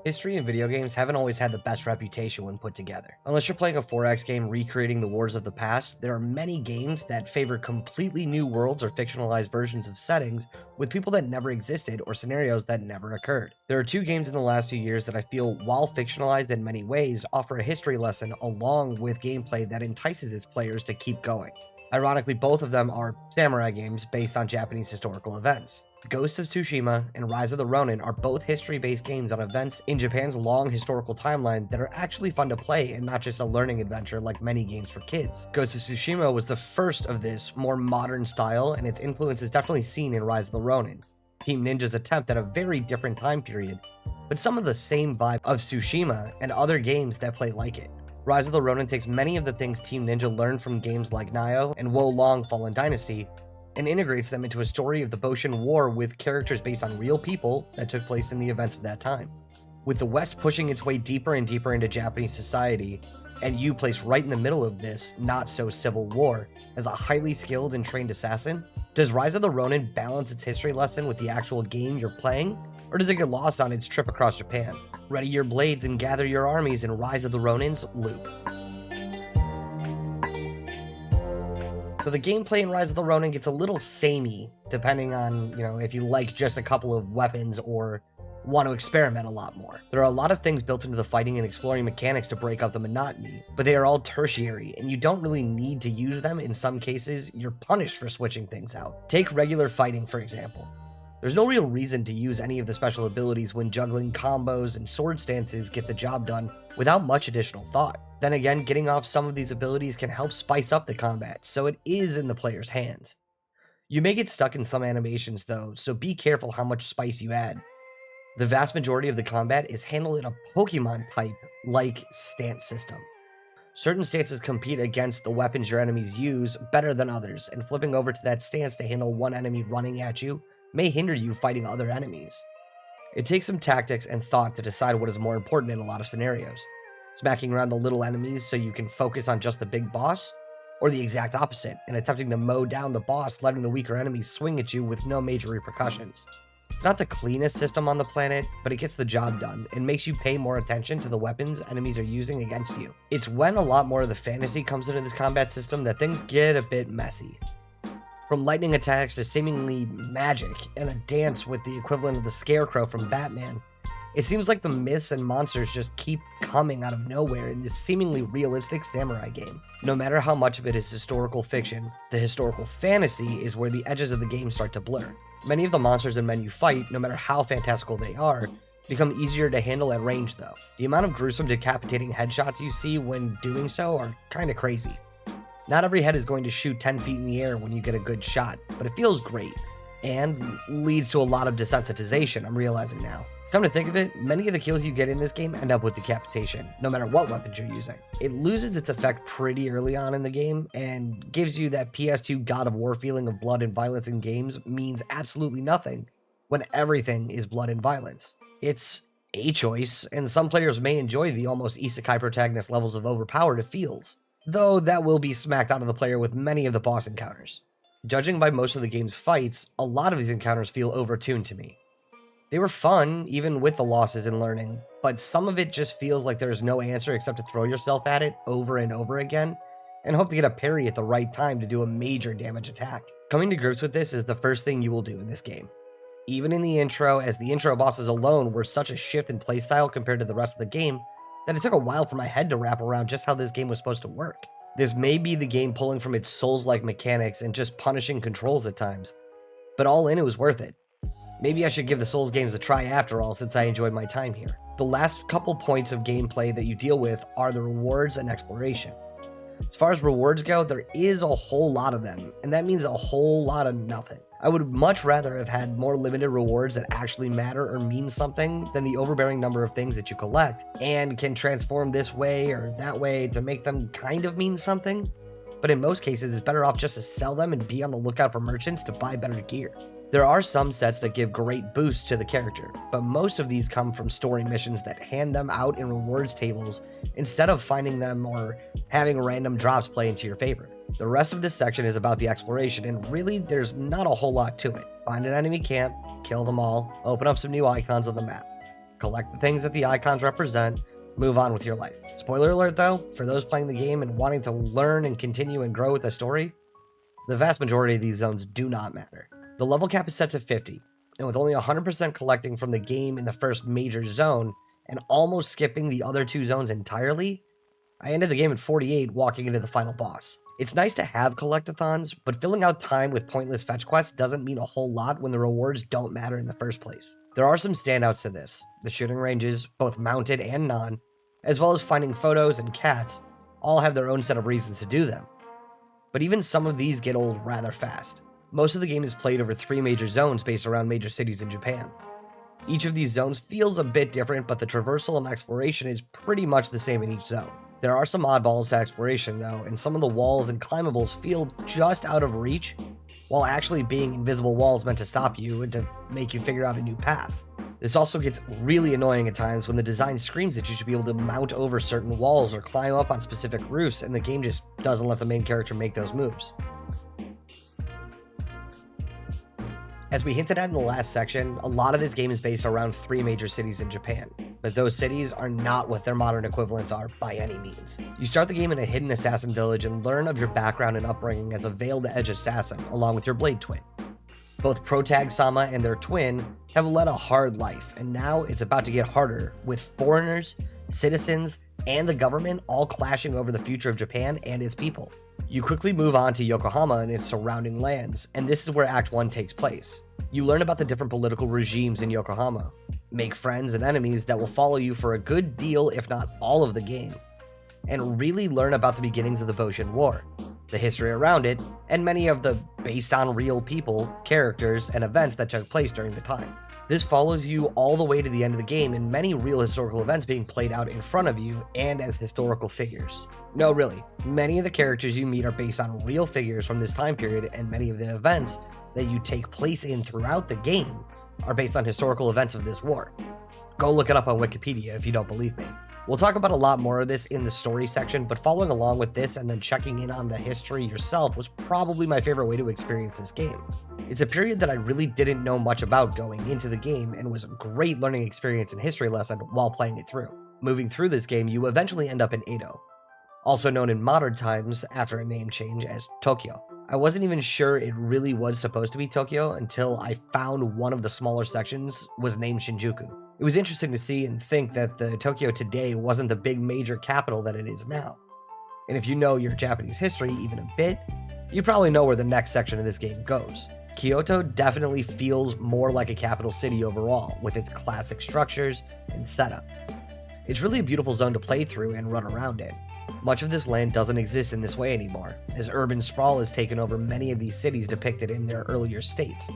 History in video games haven't always had the best reputation when put together. Unless you're playing a 4X game recreating the wars of the past, there are many games that favor completely new worlds or fictionalized versions of settings with people that never existed or scenarios that never occurred. There are two games in the last few years that I feel, while fictionalized in many ways, offer a history lesson along with gameplay that entices its players to keep going. Ironically, both of them are samurai games based on Japanese historical events. Ghost of Tsushima and Rise of the Ronin are both history-based games on events in Japan's long historical timeline that are actually fun to play and not just a learning adventure like many games for kids. Ghost of Tsushima was the first of this more modern style, and its influence is definitely seen in Rise of the Ronin, Team Ninja's attempt at a very different time period, but some of the same vibe of Tsushima and other games that play like it. Rise of the Ronin takes many of the things Team Ninja learned from games like Nioh and Wo Long Fallen Dynasty and integrates them into a story of the Boshin War with characters based on real people that took place in the events of that time. With the West pushing its way deeper and deeper into Japanese society, and you placed right in the middle of this not-so-civil war as a highly skilled and trained assassin, does Rise of the Ronin balance its history lesson with the actual game you're playing, or does it get lost on its trip across Japan? Ready your blades and gather your armies in Rise of the Ronin's loop. So the gameplay in Rise of the Ronin gets a little samey, depending on, if you like just a couple of weapons or want to experiment a lot more. There are a lot of things built into the fighting and exploring mechanics to break up the monotony, but they are all tertiary, and you don't really need to use them. In some cases, you're punished for switching things out. Take regular fighting, for example. There's no real reason to use any of the special abilities when juggling combos and sword stances get the job done without much additional thought. Then again, getting off some of these abilities can help spice up the combat, so it is in the player's hands. You may get stuck in some animations though, so be careful how much spice you add. The vast majority of the combat is handled in a Pokemon type-like stance system. Certain stances compete against the weapons your enemies use better than others, and flipping over to that stance to handle one enemy running at you may hinder you fighting other enemies. It takes some tactics and thought to decide what is more important in a lot of scenarios. Smacking around the little enemies so you can focus on just the big boss, or the exact opposite, and attempting to mow down the boss, letting the weaker enemies swing at you with no major repercussions. It's not the cleanest system on the planet, but it gets the job done and makes you pay more attention to the weapons enemies are using against you. It's when a lot more of the fantasy comes into this combat system that things get a bit messy. From lightning attacks to seemingly magic and a dance with the equivalent of the Scarecrow from Batman, it seems like the myths and monsters just keep coming out of nowhere in this seemingly realistic samurai game. No matter how much of it is historical fiction, the historical fantasy is where the edges of the game start to blur. Many of the monsters and men you fight, no matter how fantastical they are, become easier to handle at range though. The amount of gruesome decapitating headshots you see when doing so are kinda crazy. Not every head is going to shoot 10 feet in the air when you get a good shot, but it feels great, and leads to a lot of desensitization, I'm realizing now. Come to think of it, many of the kills you get in this game end up with decapitation, no matter what weapons you're using. It loses its effect pretty early on in the game, and gives you that PS2 God of War feeling of blood and violence in games means absolutely nothing when everything is blood and violence. It's a choice, and some players may enjoy the almost isekai protagonist levels of overpowered it feels, though that will be smacked out of the player with many of the boss encounters. Judging by most of the game's fights, a lot of these encounters feel overtuned to me. They were fun, even with the losses in learning, but some of it just feels like there's no answer except to throw yourself at it over and over again, and hope to get a parry at the right time to do a major damage attack. Coming to grips with this is the first thing you will do in this game. Even in the intro, as the intro bosses alone were such a shift in playstyle compared to the rest of the game, that it took a while for my head to wrap around just how this game was supposed to work. This may be the game pulling from its Souls-like mechanics and just punishing controls at times, but all in it was worth it. Maybe I should give the Souls games a try after all, since I enjoyed my time here. The last couple points of gameplay that you deal with are the rewards and exploration. As far as rewards go, there is a whole lot of them, and that means a whole lot of nothing. I would much rather have had more limited rewards that actually matter or mean something than the overbearing number of things that you collect and can transform this way or that way to make them kind of mean something. But in most cases, it's better off just to sell them and be on the lookout for merchants to buy better gear. There are some sets that give great boosts to the character, but most of these come from story missions that hand them out in rewards tables instead of finding them or having random drops play into your favor. The rest of this section is about the exploration, and really there's not a whole lot to it. Find an enemy camp, kill them all, open up some new icons on the map. collect the things that the icons represent, move on with your life. Spoiler alert though, for those playing the game and wanting to learn and continue and grow with the story, the vast majority of these zones do not matter. The level cap is set to 50, and with only 100% collecting from the game in the first major zone, and almost skipping the other 2 zones entirely, I ended the game at 48 walking into the final boss. It's nice to have collectathons, but filling out time with pointless fetch quests doesn't mean a whole lot when the rewards don't matter in the first place. There are some standouts to this. The shooting ranges, both mounted and non, as well as finding photos and cats, all have their own set of reasons to do them. But even some of these get old rather fast. Most of the game is played over 3 major zones based around major cities in Japan. Each of these zones feels a bit different, but the traversal and exploration is pretty much the same in each zone. There are some oddballs to exploration though, and some of the walls and climbables feel just out of reach, while actually being invisible walls meant to stop you and to make you figure out a new path. This also gets really annoying at times when the design screams that you should be able to mount over certain walls or climb up on specific roofs, and the game just doesn't let the main character make those moves. As we hinted at in the last section, a lot of this game is based around 3 major cities in Japan, but those cities are not what their modern equivalents are by any means. You start the game in a hidden assassin village and learn of your background and upbringing as a veiled edge assassin, along with your blade twin. Both Protag Sama and their twin have led a hard life, and now it's about to get harder, with foreigners, citizens, and the government all clashing over the future of Japan and its people. You quickly move on to Yokohama and its surrounding lands, and this is where Act 1 takes place. You learn about the different political regimes in Yokohama, make friends and enemies that will follow you for a good deal, if not all of the game, and really learn about the beginnings of the Boshin War, the history around it, and many of the based on real people, characters, and events that took place during the time. This follows you all the way to the end of the game, and many real historical events being played out in front of you and as historical figures. No, really, many of the characters you meet are based on real figures from this time period, and many of the events that you take place in throughout the game are based on historical events of this war. Go look it up on Wikipedia if you don't believe me. We'll talk about a lot more of this in the story section, but following along with this and then checking in on the history yourself was probably my favorite way to experience this game. It's a period that I really didn't know much about going into the game, and was a great learning experience and history lesson while playing it through. Moving through this game, you eventually end up in Edo, also known in modern times after a name change as Tokyo. I wasn't even sure it really was supposed to be Tokyo until I found one of the smaller sections was named Shinjuku. It was interesting to see and think that the Tokyo today wasn't the big major capital that it is now. And if you know your Japanese history even a bit, you probably know where the next section of this game goes. Kyoto definitely feels more like a capital city overall, with its classic structures and setup. It's really a beautiful zone to play through and run around in. Much of this land doesn't exist in this way anymore, as urban sprawl has taken over many of these cities depicted in their earlier states.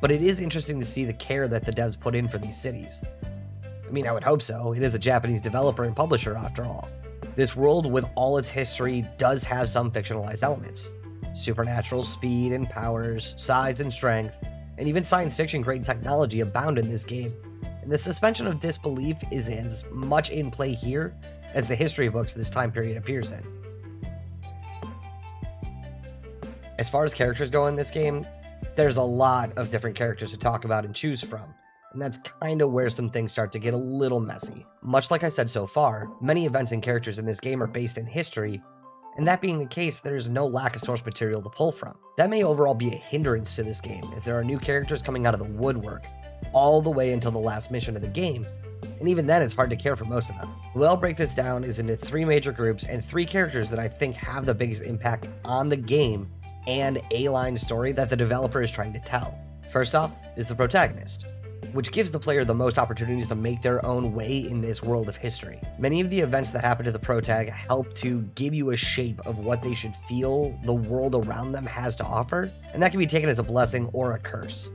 But it is interesting to see the care that the devs put in for these cities. I mean, I would hope so. It is a Japanese developer and publisher after all. This world, with all its history, does have some fictionalized elements. Supernatural speed and powers, size and strength, and even science fiction grade technology abound in this game. And the suspension of disbelief is as much in play here as the history books this time period appears in. As far as characters go in this game, there's a lot of different characters to talk about and choose from, and that's kind of where some things start to get a little messy. Much like I said so far, many events and characters in this game are based in history, and that being the case, there's no lack of source material to pull from. That may overall be a hindrance to this game, as there are new characters coming out of the woodwork, all the way until the last mission of the game, and even then it's hard to care for most of them. The way I'll break this down is into 3 major groups and 3 characters that I think have the biggest impact on the game and A-line story that the developer is trying to tell. First off is the protagonist, which gives the player the most opportunities to make their own way in this world of history. Many of the events that happen to the protag help to give you a shape of what they should feel the world around them has to offer, and that can be taken as a blessing or a curse.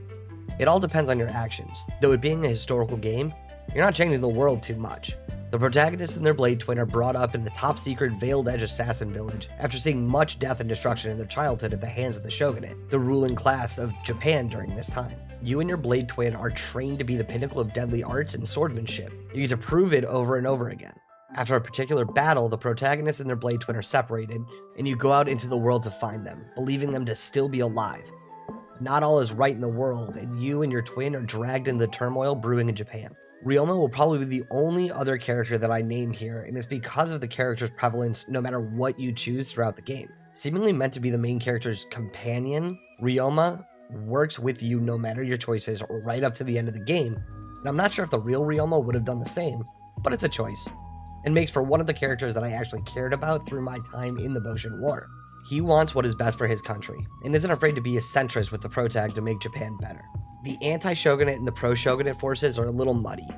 It all depends on your actions. Though it being a historical game, you're not changing the world too much. The protagonists and their blade twin are brought up in the top-secret Veiled Edge assassin village after seeing much death and destruction in their childhood at the hands of the shogunate, the ruling class of Japan during this time. You and your blade twin are trained to be the pinnacle of deadly arts and swordsmanship. You get to prove it over and over again. After a particular battle, the protagonists and their blade twin are separated, and you go out into the world to find them, believing them to still be alive. Not all is right in the world, and you and your twin are dragged into the turmoil brewing in Japan. Ryoma will probably be the only other character that I name here, and it's because of the character's prevalence no matter what you choose throughout the game. Seemingly meant to be the main character's companion, Ryoma works with you no matter your choices right up to the end of the game, and I'm not sure if the real Ryoma would have done the same, but it's a choice, and makes for one of the characters that I actually cared about through my time in the Boshin War. He wants what is best for his country, and isn't afraid to be a centrist with the protag to make Japan better. The anti-shogunate and the pro-shogunate forces are a little muddy,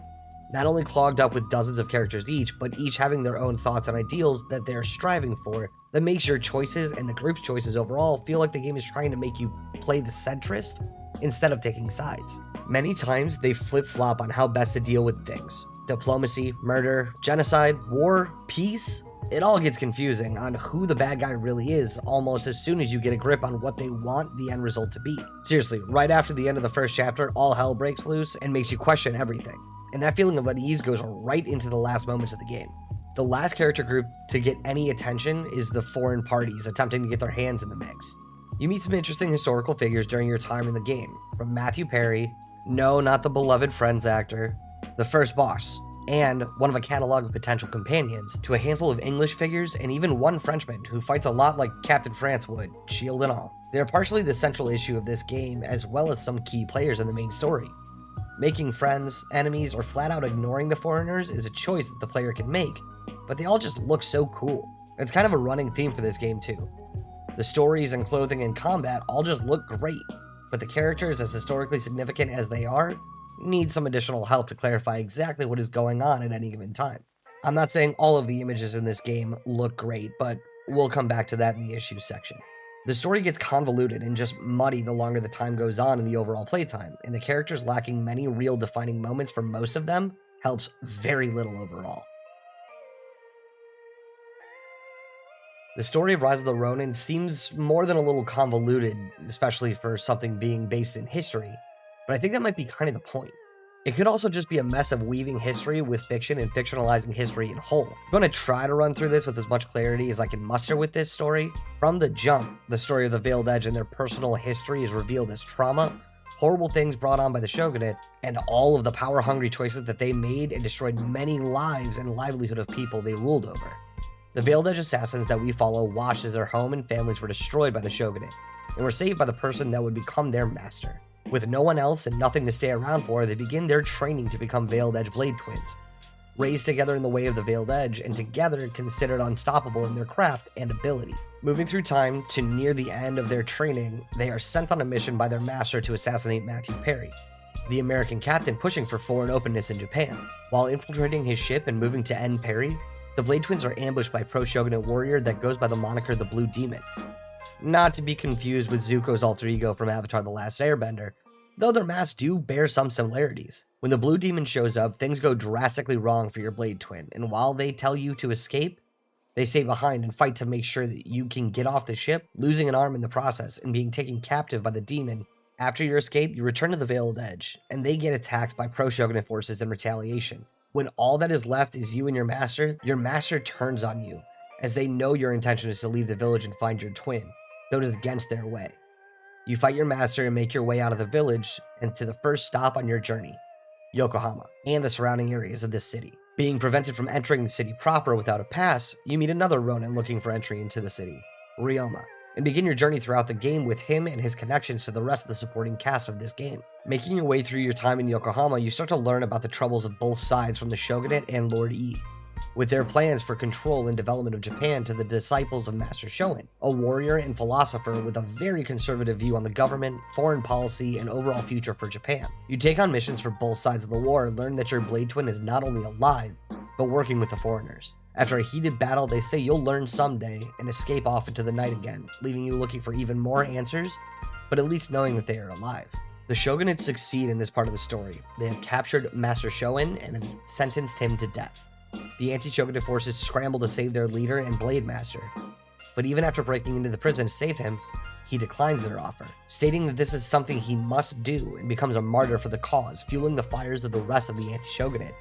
not only clogged up with dozens of characters each, but each having their own thoughts and ideals that they're striving for, that makes your choices and the group's choices overall feel like the game is trying to make you play the centrist instead of taking sides. Many times they flip-flop on how best to deal with things. Diplomacy, murder, genocide, war, peace. It all gets confusing on who the bad guy really is almost as soon as you get a grip on what they want the end result to be. Seriously, right after the end of the first chapter, all hell breaks loose and makes you question everything. And that feeling of unease goes right into the last moments of the game. The last character group to get any attention is the foreign parties attempting to get their hands in the mix. You meet some interesting historical figures during your time in the game, from Matthew Perry, no, not the beloved Friends actor, the first boss, and one of a catalog of potential companions, to a handful of English figures and even one Frenchman who fights a lot like Captain France would, shield and all. They are partially the central issue of this game as well as some key players in the main story. Making friends, enemies, or flat out ignoring the foreigners is a choice that the player can make, but they all just look so cool. It's kind of a running theme for this game too. The stories and clothing and combat all just look great, but the characters, as historically significant as they are, need some additional help to clarify exactly what is going on at any given time. I'm not saying all of the images in this game look great, but we'll come back to that in the issues section. The story gets convoluted and just muddy the longer the time goes on in the overall playtime, and the characters lacking many real defining moments for most of them helps very little overall. The story of Rise of the Ronin seems more than a little convoluted, especially for something being based in history, but I think that might be kind of the point. It could also just be a mess of weaving history with fiction and fictionalizing history in whole. I'm going to try to run through this with as much clarity as I can muster with this story. From the jump, the story of the Veiled Edge and their personal history is revealed as trauma, horrible things brought on by the shogunate, and all of the power-hungry choices that they made and destroyed many lives and livelihood of people they ruled over. The Veiled Edge assassins that we follow watched as their home and families were destroyed by the shogunate, and were saved by the person that would become their master. With no one else and nothing to stay around for, they begin their training to become Veiled Edge Blade Twins. Raised together in the way of the Veiled Edge, and together considered unstoppable in their craft and ability. Moving through time to near the end of their training, they are sent on a mission by their master to assassinate Matthew Perry, the American captain pushing for foreign openness in Japan. While infiltrating his ship and moving to end Perry, the Blade Twins are ambushed by a pro-shogunate warrior that goes by the moniker the Blue Demon. Not to be confused with Zuko's alter ego from Avatar The Last Airbender, though their masks do bear some similarities. When the Blue Demon shows up, things go drastically wrong for your Blade Twin, and while they tell you to escape, they stay behind and fight to make sure that you can get off the ship, losing an arm in the process and being taken captive by the demon. After your escape, you return to the Veiled Edge, and they get attacked by pro-shogunate forces in retaliation. When all that is left is you and your master turns on you, as they know your intention is to leave the village and find your twin, though it is against their way. You fight your master and make your way out of the village and to the first stop on your journey, Yokohama, and the surrounding areas of this city. Being prevented from entering the city proper without a pass, you meet another Ronin looking for entry into the city, Ryoma, and begin your journey throughout the game with him and his connections to the rest of the supporting cast of this game. Making your way through your time in Yokohama, you start to learn about the troubles of both sides from the shogunate and Lord Yi, with their plans for control and development of Japan to the disciples of Master Shoin, a warrior and philosopher with a very conservative view on the government, foreign policy, and overall future for Japan. You take on missions for both sides of the war and learn that your Blade Twin is not only alive, but working with the foreigners. After a heated battle, they say you'll learn someday and escape off into the night again, leaving you looking for even more answers, but at least knowing that they are alive. The shogunate succeed in this part of the story. They have captured Master Shoin and have sentenced him to death. The anti-shogunate forces scramble to save their leader and blade master, but even after breaking into the prison to save him, he declines their offer, stating that this is something he must do and becomes a martyr for the cause, fueling the fires of the rest of the anti-shogunate.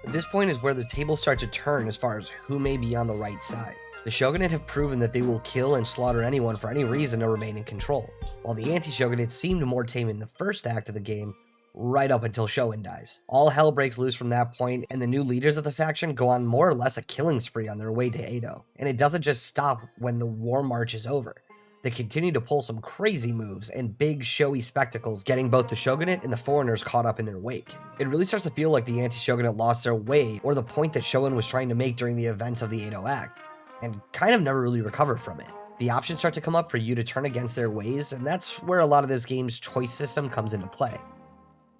This point is where the tables start to turn as far as who may be on the right side. The shogunate have proven that they will kill and slaughter anyone for any reason to remain in control. While the anti-shogunate seemed more tame in the first act of the game, right up until Shoin dies. All hell breaks loose from that point, and the new leaders of the faction go on more or less a killing spree on their way to Edo. And it doesn't just stop when the war march is over. They continue to pull some crazy moves and big showy spectacles, getting both the shogunate and the foreigners caught up in their wake. It really starts to feel like the anti-shogunate lost their way, or the point that Shoin was trying to make during the events of the Edo Act, and kind of never really recovered from it. The options start to come up for you to turn against their ways, and that's where a lot of this game's choice system comes into play.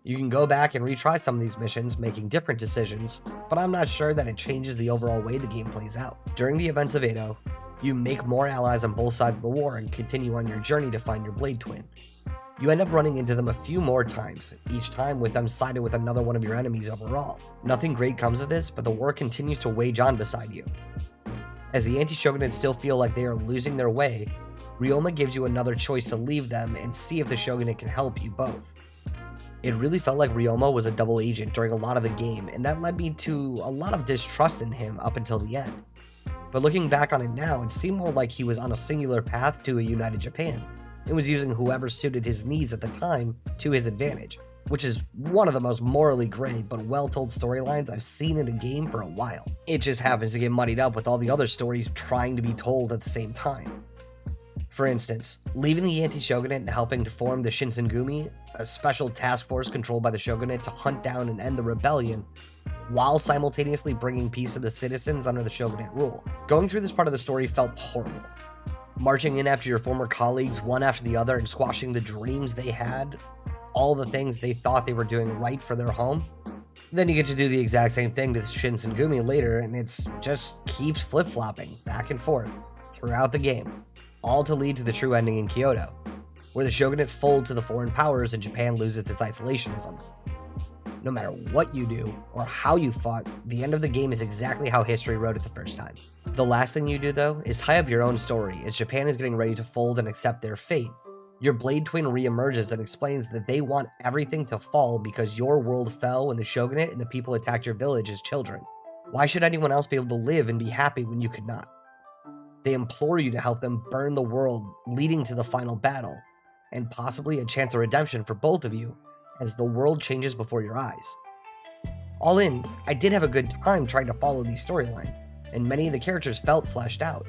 You can go back and retry some of these missions, making different decisions, but I'm not sure that it changes the overall way the game plays out. During the events of Edo, you make more allies on both sides of the war and continue on your journey to find your blade twin. You end up running into them a few more times, each time with them sided with another one of your enemies overall. Nothing great comes of this, but the war continues to wage on beside you. As the anti-shogunates still feel like they are losing their way, Ryoma gives you another choice to leave them and see if the shogunate can help you both. It really felt like Ryoma was a double agent during a lot of the game, and that led me to a lot of distrust in him up until the end. But looking back on it now, it seemed more like he was on a singular path to a united Japan, and was using whoever suited his needs at the time to his advantage, which is one of the most morally gray but well-told storylines I've seen in a game for a while. It just happens to get muddied up with all the other stories trying to be told at the same time. For instance, leaving the anti-shogunate and helping to form the Shinsengumi, a special task force controlled by the shogunate to hunt down and end the rebellion, while simultaneously bringing peace to the citizens under the shogunate rule. Going through this part of the story felt horrible. Marching in after your former colleagues one after the other and squashing the dreams they had, all the things they thought they were doing right for their home. Then you get to do the exact same thing to Shinsengumi later, and it just keeps flip-flopping back and forth throughout the game, all to lead to the true ending in Kyoto, where the shogunate folds to the foreign powers and Japan loses its isolationism. No matter what you do or how you fought, the end of the game is exactly how history wrote it the first time. The last thing you do, though, is tie up your own story as Japan is getting ready to fold and accept their fate. Your blade twin re-emerges and explains that they want everything to fall because your world fell when the shogunate and the people attacked your village as children. Why should anyone else be able to live and be happy when you could not? They implore you to help them burn the world, leading to the final battle, and possibly a chance of redemption for both of you as the world changes before your eyes. All in, I did have a good time trying to follow these storylines, and many of the characters felt fleshed out,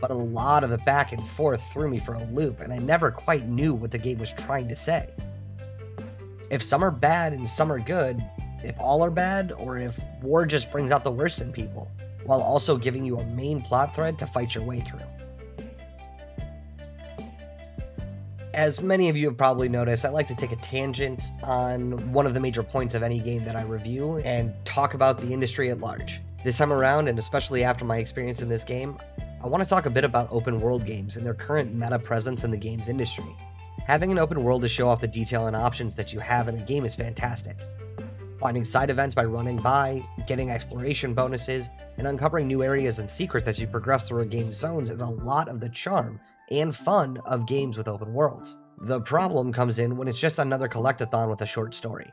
but a lot of the back and forth threw me for a loop, and I never quite knew what the game was trying to say. If some are bad and some are good, if all are bad, or if war just brings out the worst in people, while also giving you a main plot thread to fight your way through. As many of you have probably noticed, I like to take a tangent on one of the major points of any game that I review and talk about the industry at large. This time around, and especially after my experience in this game, I want to talk a bit about open world games and their current meta presence in the games industry. Having an open world to show off the detail and options that you have in a game is fantastic. Finding side events by running by, getting exploration bonuses, and uncovering new areas and secrets as you progress through a game's zones is a lot of the charm and fun of games with open worlds. The problem comes in when it's just another collectathon with a short story.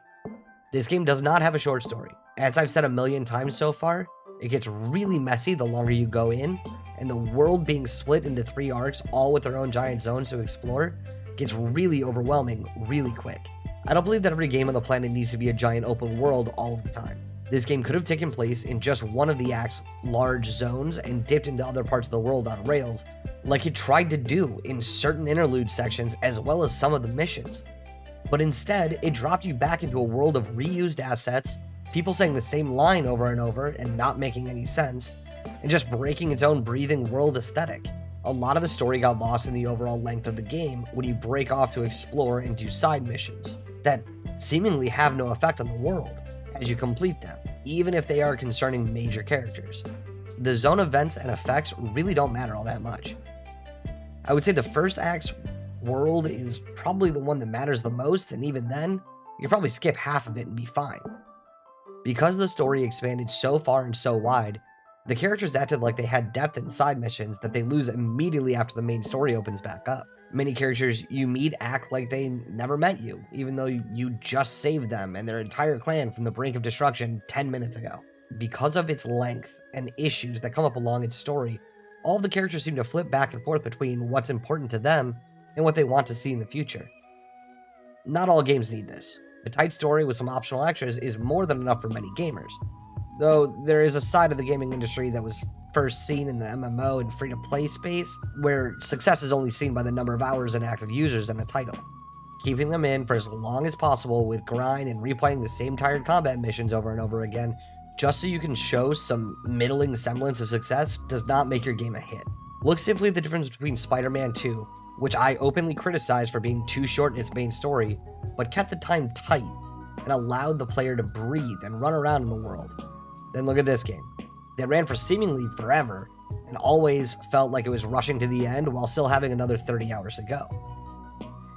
This game does not have a short story. As I've said a million times so far, it gets really messy the longer you go in, and the world being split into 3 arcs, all with their own giant zones to explore, gets really overwhelming really quick. I don't believe that every game on the planet needs to be a giant open world all of the time. This game could have taken place in just one of the act's large zones and dipped into other parts of the world on rails, like it tried to do in certain interlude sections as well as some of the missions. But instead, it dropped you back into a world of reused assets, people saying the same line over and over and not making any sense, and just breaking its own breathing world aesthetic. A lot of the story got lost in the overall length of the game when you break off to explore and do side missions that seemingly have no effect on the world as you complete them, even if they are concerning major characters. The zone events and effects really don't matter all that much. I would say the first act's world is probably the one that matters the most, and even then, you can probably skip half of it and be fine. Because the story expanded so far and so wide, the characters acted like they had depth in side missions that they lose immediately after the main story opens back up. Many characters you meet act like they never met you, even though you just saved them and their entire clan from the brink of destruction 10 minutes ago. Because of its length and issues that come up along its story, all of the characters seem to flip back and forth between what's important to them and what they want to see in the future. Not all games need this. A tight story with some optional extras is more than enough for many gamers. Though there is a side of the gaming industry that was first seen in the MMO and free-to-play space, where success is only seen by the number of hours and active users in a title. Keeping them in for as long as possible with grind and replaying the same tired combat missions over and over again, just so you can show some middling semblance of success, does not make your game a hit. Look simply at the difference between Spider-Man 2, which I openly criticized for being too short in its main story, but kept the time tight and allowed the player to breathe and run around in the world. Then look at this game. That ran for seemingly forever and always felt like it was rushing to the end while still having another 30 hours to go.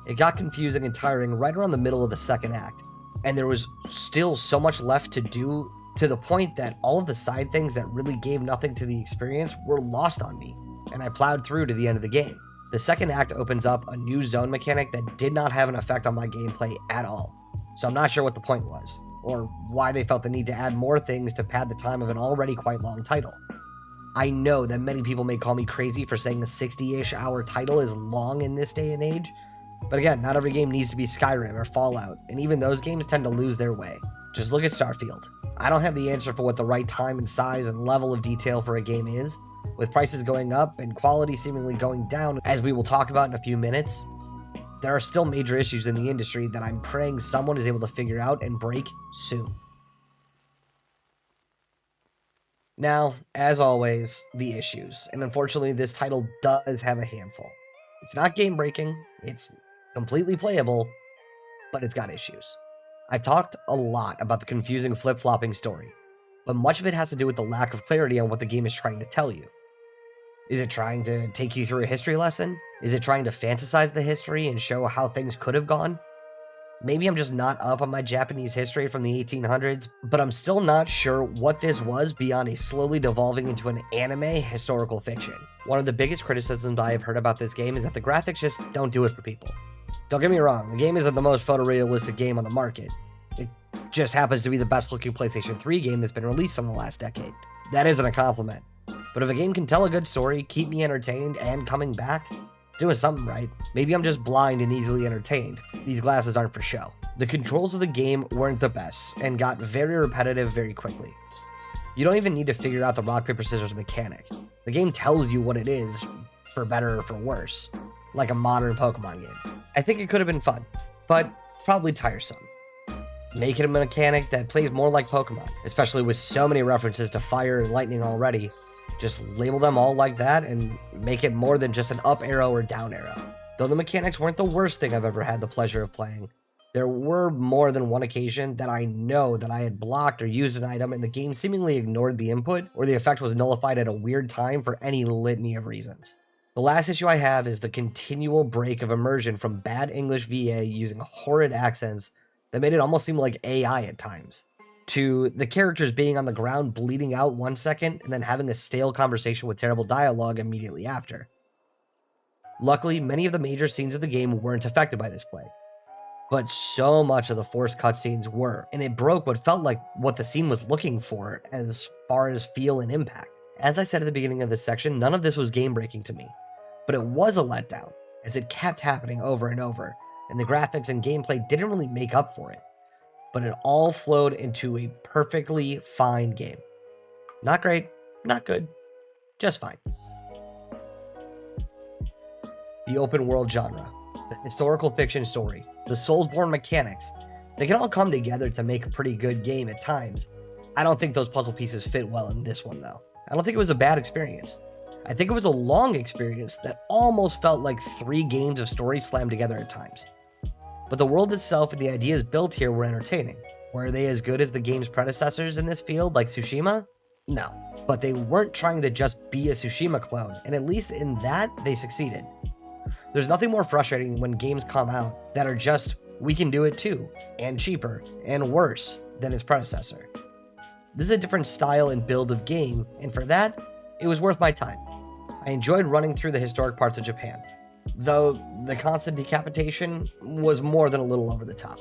It got confusing and tiring right around the middle of the second act, and there was still so much left to do, to the point that all of the side things that really gave nothing to the experience were lost on me, and I plowed through to the end of the game. The second act opens up a new zone mechanic that did not have an effect on my gameplay at all, so I'm not sure what the point was, or why they felt the need to add more things to pad the time of an already quite long title. I know that many people may call me crazy for saying a 60-ish hour title is long in this day and age, but again, not every game needs to be Skyrim or Fallout, and even those games tend to lose their way. Just look at Starfield. I don't have the answer for what the right time and size and level of detail for a game is. With prices going up and quality seemingly going down, as we will talk about in a few minutes, there are still major issues in the industry that I'm praying someone is able to figure out and break soon. Now, as always, the issues, and unfortunately this title does have a handful. It's not game-breaking, it's completely playable, but it's got issues. I've talked a lot about the confusing flip-flopping story, but much of it has to do with the lack of clarity on what the game is trying to tell you. Is it trying to take you through a history lesson? Is it trying to fantasize the history and show how things could have gone? Maybe I'm just not up on my Japanese history from the 1800s, but I'm still not sure what this was beyond a slowly devolving into an anime historical fiction. One of the biggest criticisms I have heard about this game is that the graphics just don't do it for people. Don't get me wrong, the game isn't the most photorealistic game on the market. It just happens to be the best looking PlayStation 3 game that's been released in the last decade. That isn't a compliment. But if a game can tell a good story, keep me entertained, and coming back, it's doing something right. Maybe I'm just blind and easily entertained. These glasses aren't for show. The controls of the game weren't the best, and got very repetitive very quickly. You don't even need to figure out the rock, paper, scissors mechanic. The game tells you what it is, for better or for worse, like a modern Pokemon game. I think it could have been fun, but probably tiresome. Make it a mechanic that plays more like Pokemon, especially with so many references to fire and lightning already. Just label them all like that and make it more than just an up arrow or down arrow. Though the mechanics weren't the worst thing I've ever had the pleasure of playing, there were more than one occasion that I know that I had blocked or used an item and the game seemingly ignored the input, or the effect was nullified at a weird time for any litany of reasons. The last issue I have is the continual break of immersion from bad English VA using horrid accents that made it almost seem like AI at times, to the characters being on the ground bleeding out 1 second and then having a stale conversation with terrible dialogue immediately after. Luckily, many of the major scenes of the game weren't affected by this plague, but so much of the forced cutscenes were, and it broke what felt like what the scene was looking for as far as feel and impact. As I said at the beginning of this section, none of this was game-breaking to me, but it was a letdown, as it kept happening over and over, and the graphics and gameplay didn't really make up for it, but it all flowed into a perfectly fine game. Not great, not good, just fine. The open world genre, the historical fiction story, the Soulsborne mechanics, they can all come together to make a pretty good game at times. I don't think those puzzle pieces fit well in this one though. I don't think it was a bad experience. I think it was a long experience that almost felt like 3 games of story slammed together at times. But the world itself and the ideas built here were entertaining. Were they as good as the game's predecessors in this field, like Tsushima? No. But they weren't trying to just be a Tsushima clone, and at least in that, they succeeded. There's nothing more frustrating when games come out that are just, we can do it too, and cheaper, and worse than its predecessor. This is a different style and build of game, and for that, it was worth my time. I enjoyed running through the historic parts of Japan, though the constant decapitation was more than a little over the top.